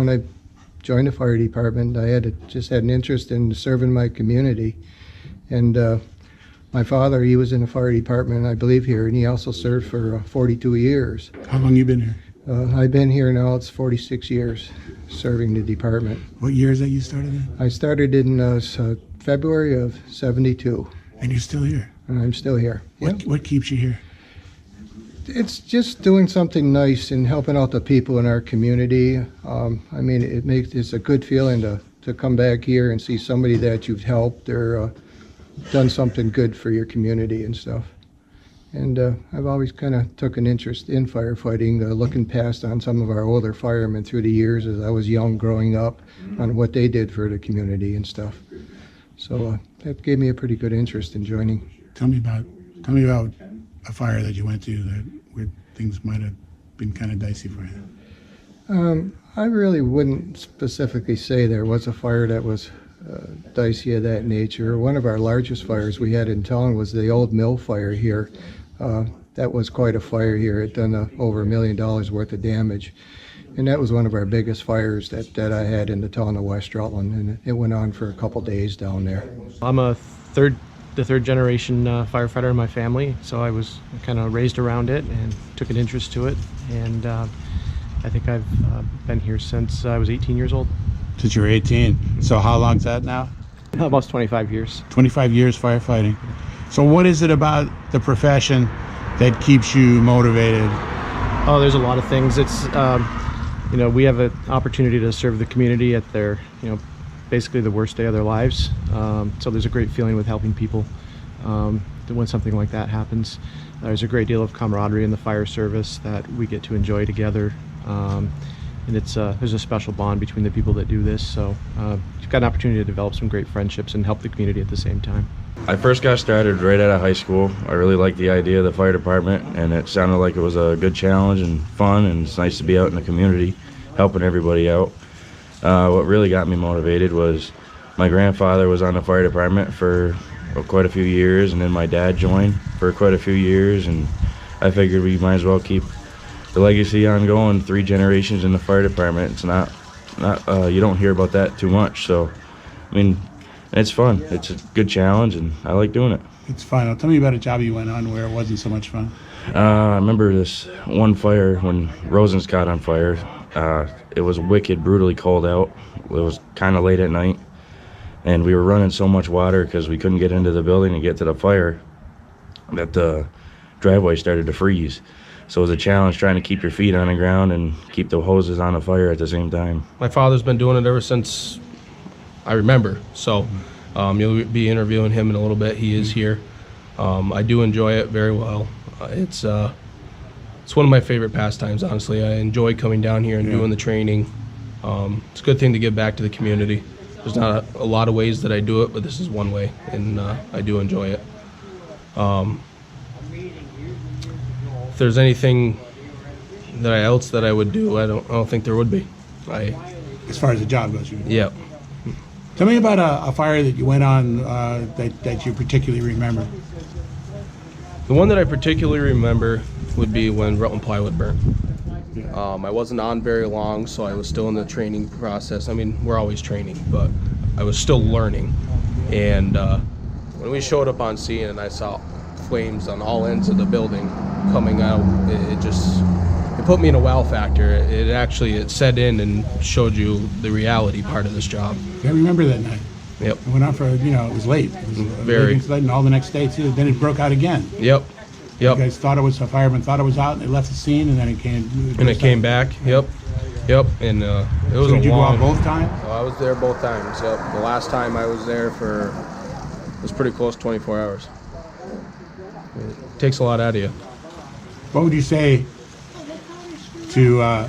when I joined the fire department, I just had an interest in serving my community. And my father, he was in the fire department, I believe, here, and he also served for 42 years. How long you been here? I've been here now, it's 46 years serving the department. What year is that you started in? I started in February of '72. And you're still here? And I'm still here. What keeps you here? It's just doing something nice and helping out the people in our community. I mean, it's a good feeling to come back here and see somebody that you've helped or done something good for your community and stuff. And I've always kind of took an interest in firefighting, looking past on some of our older firemen through the years as I was young growing up on what they did for the community and stuff. So that gave me a pretty good interest in joining. Tell me about a fire that you went to where things might have been kind of dicey for you. I really wouldn't specifically say there was a fire that was dicey of that nature. One of our largest fires we had in town was the old mill fire here. That was quite a fire here. It done over $1 million worth of damage. And that was one of our biggest fires that I had in the town of West Rutland, and it went on for a couple days down there. I'm the third generation firefighter in my family, so I was kind of raised around it and took an interest to it, and I think I've been here since I was 18 years old. Since you were 18. So how long's that now? Almost 25 years. 25 years firefighting. So what is it about the profession that keeps you motivated? Oh, there's a lot of things. It's you know, we have an opportunity to serve the community at their, basically the worst day of their lives. So there's a great feeling with helping people when something like that happens. There's a great deal of camaraderie in the fire service that we get to enjoy together. And there's a special bond between the people that do this. So you've got an opportunity to develop some great friendships and help the community at the same time. I first got started right out of high school. I really liked the idea of the fire department, and it sounded like it was a good challenge and fun, and it's nice to be out in the community helping everybody out. What really got me motivated was my grandfather was on the fire department for quite a few years, and then my dad joined for quite a few years, and I figured we might as well keep the legacy on going. 3 generations in the fire department. It's not you don't hear about that too much, so I mean, it's fun. It's a good challenge, and I like doing it. It's fun. Now, tell me about a job you went on where it wasn't so much fun. I remember this one fire when Rosen's caught on fire. It was wicked, brutally cold out. It was kind of late at night, and we were running so much water because we couldn't get into the building and get to the fire that the driveway started to freeze. So it was a challenge trying to keep your feet on the ground and keep the hoses on the fire at the same time. My father's been doing it ever since I remember, so you'll be interviewing him in a little bit. He is here. I do enjoy it very well. It's one of my favorite pastimes, honestly. I enjoy coming down here and doing the training. It's a good thing to give back to the community. There's not a lot of ways that I do it, but this is one way, and I do enjoy it. If there's anything else that I would do, I don't think there would be. As far as the job goes, you mean? Yeah. Tell me about a fire that you went on that you particularly remember. The one that I particularly remember would be when Rutland plywood burned. I wasn't on very long, so I was still in the training process. I mean, we're always training, but I was still learning. And when we showed up on scene and I saw flames on all ends of the building coming out, it put me in a wow factor. It set in and showed you the reality part of this job. I remember that night. Yep. It went on for, it was late. It was very late, and all the next day too. Then it broke out again. Yep. You guys thought a fireman thought it was out, and they left the scene, and then it came. And it came back. Yep. And it was so did you go out both times? Oh, I was there both times. Yep. The last time I was there it was pretty close to 24 hours. It takes a lot out of you. What would you say to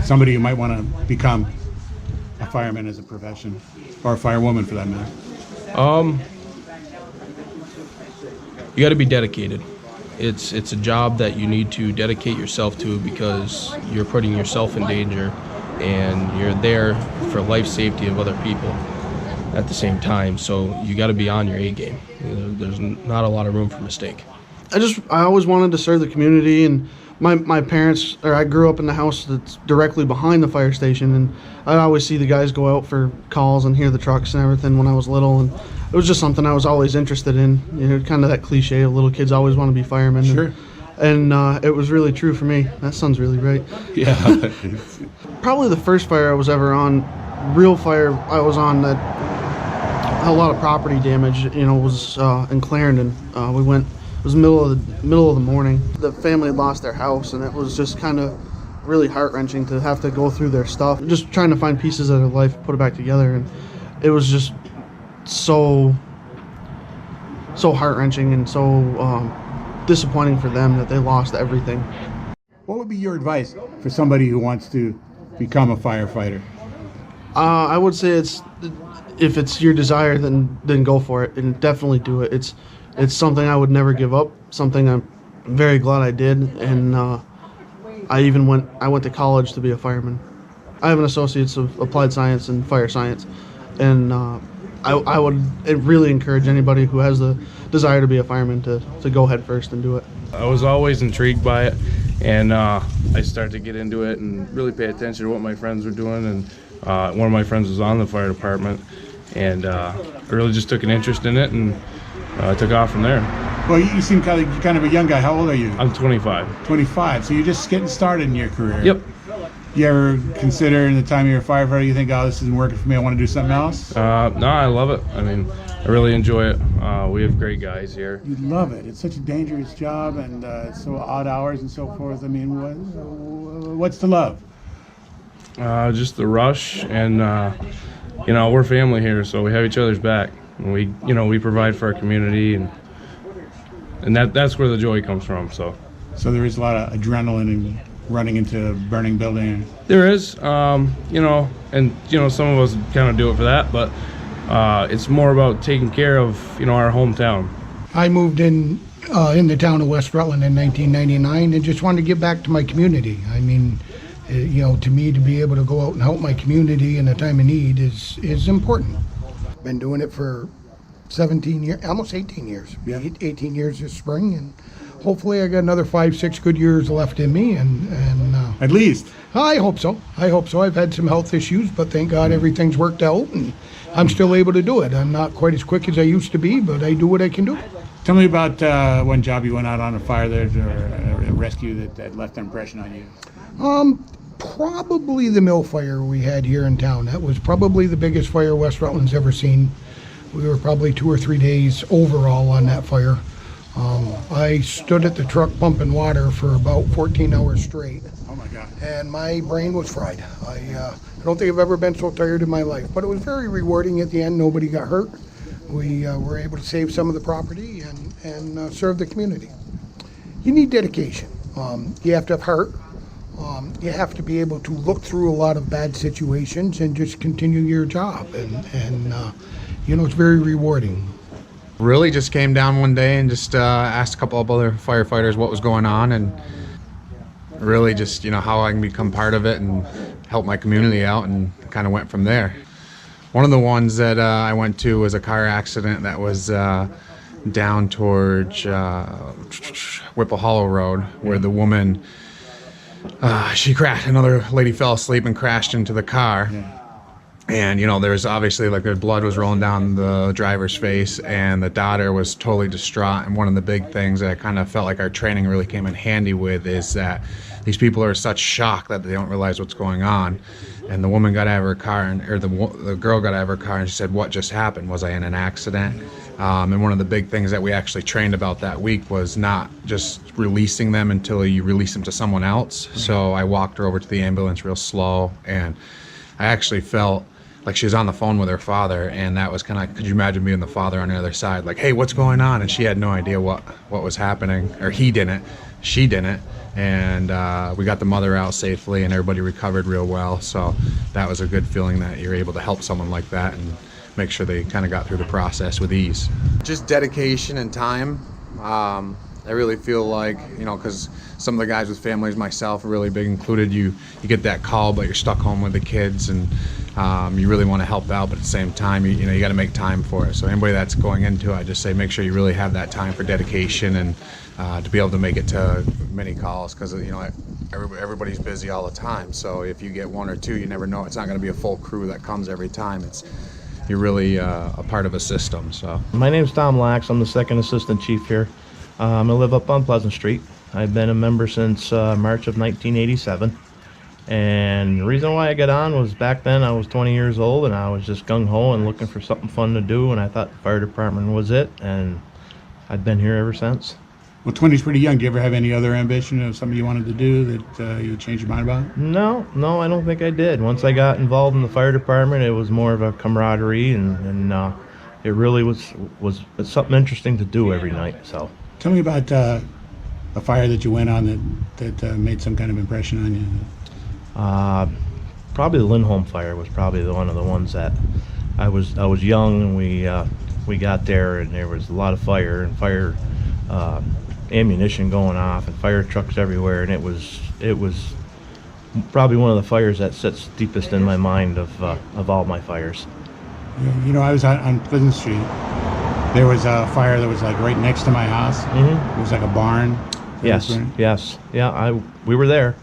somebody who might want to become a fireman as a profession, or a firewoman for that matter? You got to be dedicated. It's a job that you need to dedicate yourself to because you're putting yourself in danger, and you're there for life safety of other people at the same time. So you got to be on your A game. There's not a lot of room for mistake. I always wanted to serve the community, and my parents, or I grew up in the house that's directly behind the fire station, and I always see the guys go out for calls and hear the trucks and everything when I was little, and it was just something I was always interested in. You know, kind of that cliche of little kids always want to be firemen. Sure. And it was really true for me. That sounds really right. Yeah. Probably the first fire I was ever on, real fire I was on that had a lot of property damage, you know, was in Clarendon. We went, it was middle of the morning. The family had lost their house, and it was just kind of really heart-wrenching to have to go through their stuff, just trying to find pieces of their life, put it back together, and it was just so heart-wrenching and so disappointing for them that they lost everything. What would be your advice for somebody who wants to become a firefighter? I would say if it's your desire, then go for it and definitely do it. It's something I would never give up. Something I'm very glad I did, and I went to college to be a fireman. I have an associate's of applied science and fire science, and I would really encourage anybody who has the desire to be a fireman to go head first and do it. I was always intrigued by it, and I started to get into it and really pay attention to what my friends were doing. And one of my friends was on the fire department, and I really just took an interest in it, and took off from there. Well, you seem kind of a young guy. How old are you? I'm 25. 25. So you're just getting started in your career. Yep. You ever consider in the time you're a firefighter, you think, oh, this isn't working for me, I want to do something else? No, I love it. I mean, I really enjoy it. We have great guys here. You love it. It's such a dangerous job, and it's so odd hours and so forth. I mean, what's the love? Just the rush, and you know, we're family here, so we have each other's back. And we provide for our community, and that's where the joy comes from. So there is a lot of adrenaline and running into a burning building. there is, you know, and some of us kind of do it for that, but it's more about taking care of our hometown. I moved in the town of West Rutland in 1999 and just wanted to give back to my community. I mean, to me, to be able to go out and help my community in a time of need is important. Been doing it for 17 years, almost 18 years. Yeah. 18 years this spring, and hopefully I got another 5-6 good years left in me, and At least. I hope so. I've had some health issues, but thank God everything's worked out, and I'm still able to do it. I'm not quite as quick as I used to be, but I do what I can do. Tell me about one job you went out on a fire there, or a rescue that left an impression on you. Probably the mill fire we had here in town. That was probably the biggest fire West Rutland's ever seen. We were probably 2 or 3 days overall on that fire. I stood at the truck pumping water for about 14 hours straight. Oh my God. And my brain was fried. I don't think I've ever been so tired in my life, but it was very rewarding at the end. Nobody got hurt. We were able to save some of the property and serve the community. You need dedication. You have to have heart. You have to be able to look through a lot of bad situations and just continue your job. And it's very rewarding. Really just came down one day and just asked a couple of other firefighters what was going on, and really just how I can become part of it and help my community out, and kind of went from there. One of the ones that I went to was a car accident that was down towards Whipple Hollow Road, where the woman she crashed. Another lady fell asleep and crashed into the car. Yeah. And there was obviously the blood was rolling down the driver's face, and the daughter was totally distraught. And one of the big things that I kind of felt like our training really came in handy with is that these people are such shock that they don't realize what's going on. And the woman got out of her car, or the girl got out of her car, and she said, "What just happened? Was I in an accident?" And one of the big things that we actually trained about that week was not just releasing them until you release them to someone else. So I walked her over to the ambulance real slow, and I actually felt like she was on the phone with her father, and that was kind of, could you imagine being the father on the other side, like, "Hey, what's going on?" And she had no idea what was happening, or he didn't, she didn't. And we got the mother out safely, and everybody recovered real well. So that was a good feeling that you're able to help someone like that and make sure they kind of got through the process with ease. Just dedication and time. I really feel like, you know, because some of the guys with families, myself, are really big included. You get that call, but you're stuck home with the kids, and you really want to help out, but at the same time, you know, you got to make time for it. So anybody that's going into it, I just say make sure you really have that time for dedication and to be able to make it to many calls, because you know everybody's busy all the time. So if you get one or two, you never know. It's not going to be a full crew that comes every time. You're really a part of a system. So My name's Tom Lax. I'm the second assistant chief here. I live up on Pleasant Street. I've been a member since March of 1987. And the reason why I got on was back then I was 20 years old and I was just gung-ho and looking for something fun to do, and I thought the fire department was it, and I've been here ever since. Well, 20 is pretty young. Do you ever have any other ambition of something you wanted to do that you would change your mind about? No, I don't think I did. Once I got involved in the fire department, it was more of a camaraderie, and it really was something interesting to do every night. So, Tell me about a fire that you went on that made some kind of impression on you. probably the Lindholm fire was probably one of the ones that I was young, and we got there, and there was a lot of fire and fire ammunition going off and fire trucks everywhere, and it was probably one of the fires that sits deepest in my mind of all my fires. You know, I was on Pleasant Street. There was a fire that was like right next to my house. Mm-hmm. It was like a barn. Yes. Yeah, we were there.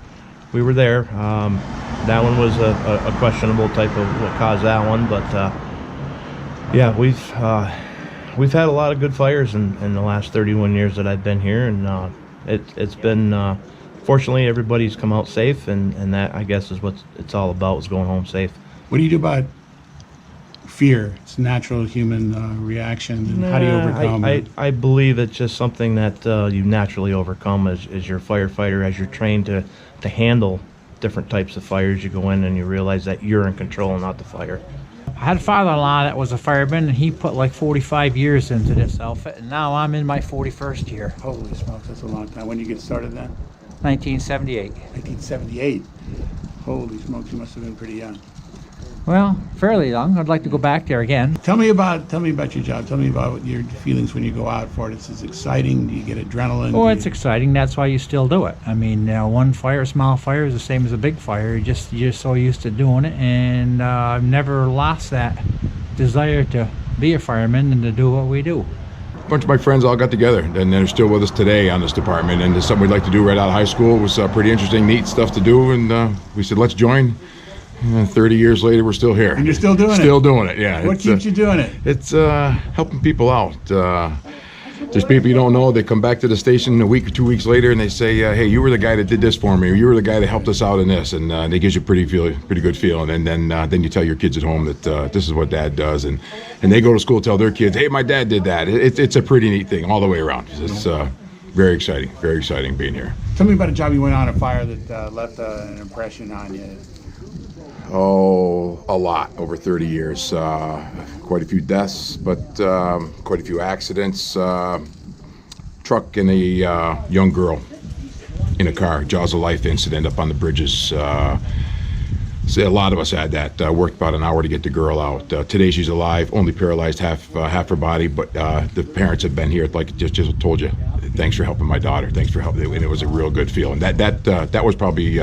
That one was a questionable type of what caused that one, but yeah, we've had a lot of good fires in the last 31 years that I've been here, and it's been fortunately everybody's come out safe, and that, I guess, is what it's all about, is going home safe. What do you do about fear? It's a natural human reaction. And how do you overcome it? I believe it's just something that you naturally overcome as your firefighter, as you're trained to handle different types of fires. You go in and you realize that you're in control and not the fire. I had a father-in-law that was a fireman, and he put like 45 years into this outfit, and now I'm in my 41st year. Holy smokes, that's a long time. When did you get started then? 1978. 1978. Holy smokes, you must have been pretty young. Well, fairly young. I'd like to go back there again. Tell me about your job. Tell me about your feelings when you go out for it. Is it exciting? Do you get adrenaline? Oh, it's exciting. That's why you still do it. I mean, one fire, small fire, is the same as a big fire. You're just so used to doing it, and I've never lost that desire to be a fireman and to do what we do. A bunch of my friends all got together, and they're still with us today on this department, and it's something we'd like to do right out of high school. It was pretty interesting, neat stuff to do, and we said, let's join. And 30 years later, we're still here. And you're still doing it? Still doing it, yeah. What keeps you doing it? It's helping people out. There's people you don't know, they come back to the station a week or 2 weeks later, and they say, hey, you were the guy that did this for me, or you were the guy that helped us out in this, and it gives you a pretty good feeling. And then you tell your kids at home that this is what Dad does, and they go to school, tell their kids, hey, my dad did that. It's a pretty neat thing all the way around. It's very exciting being here. Tell me about a job you went on, a fire that left an impression on you. Oh, a lot over 30 years. Quite a few deaths, but quite a few accidents. Truck and a young girl in a car, jaws of life incident up on the bridges. So a lot of us had that. Worked about an hour to get the girl out. Today she's alive, only paralyzed half her body, but the parents have been here. Like just told you, thanks for helping my daughter. Thanks for helping. And it was a real good feeling. That was probably.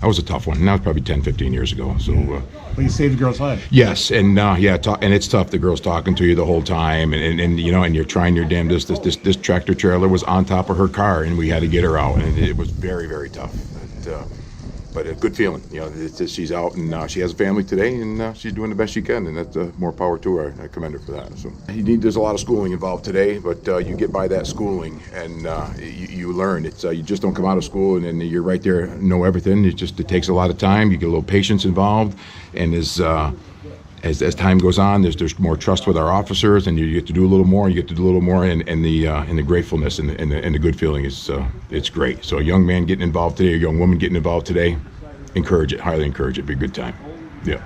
That was a tough one. That was probably 10, 15 years ago. So, well, you saved the girl's life. Yes, and and it's tough. The girl's talking to you the whole time, and you know, and you're trying your damnedest. This tractor trailer was on top of her car, and we had to get her out, and it was very, very tough. But a good feeling. You know, she's out, and she has a family today, and she's doing the best she can, and that's more power to her. I commend her for that. So there's a lot of schooling involved today, but you get by that schooling, and you learn. It's you just don't come out of school and then you're right there, know everything. It takes a lot of time. You get a little patience involved, and as time goes on, there's more trust with our officers, and you get to do a little more. You get to do a little more, and the gratefulness and the good feeling is it's great. So a young man getting involved today, a young woman getting involved today, encourage it, highly encourage it. Be a good time. Yeah.